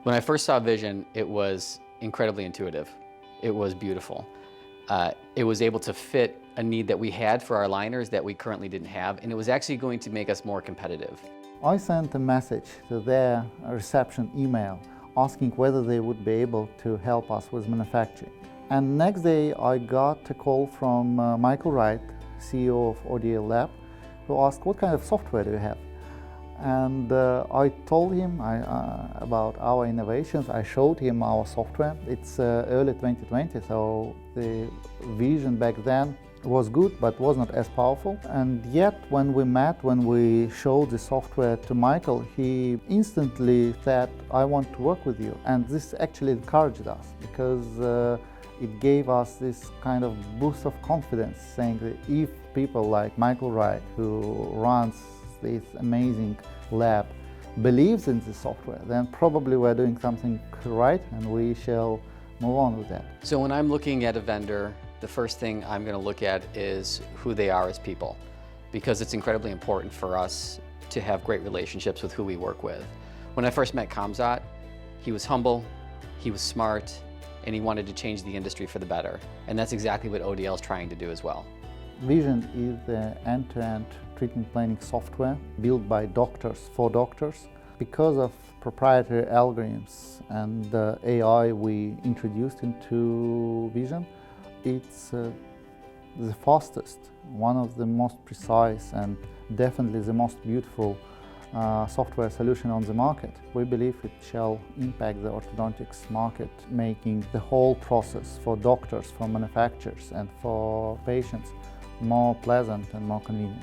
When I first saw Vision, it was incredibly intuitive. It was beautiful. It was able to fit a need that we had for our aligners that we currently didn't have, and it was actually going to make us more competitive. I sent a message to their reception email asking whether they would be able to help us with manufacturing. And next day I got a call from Michael Wright, CEO of ODL Lab, who asked, what kind of software do you have? And I told him about our innovations. I showed him our software. It's early 2020, so the vision back then was good, but was not as powerful. And yet, when we met, when we showed the software to Michael, he instantly said, I want to work with you. And this actually encouraged us, because it gave us this kind of boost of confidence, saying that if people like Michael Wright, who runs this amazing lab, believes in the software, then probably we're doing something right, and we shall move on with that. So when I'm looking at a vendor, the first thing I'm going to look at is who they are as people, because it's incredibly important for us to have great relationships with who we work with. When I first met Kamzat, he was humble, he was smart, and he wanted to change the industry for the better. And that's exactly what ODL is trying to do as well. Vision is the end-to-end treatment planning software built by doctors for doctors. Because of proprietary algorithms and AI we introduced into Vision, it's the fastest, one of the most precise, and definitely the most beautiful software solution on the market. We believe it shall impact the orthodontics market, making the whole process for doctors, for manufacturers, and for patients more pleasant and more convenient.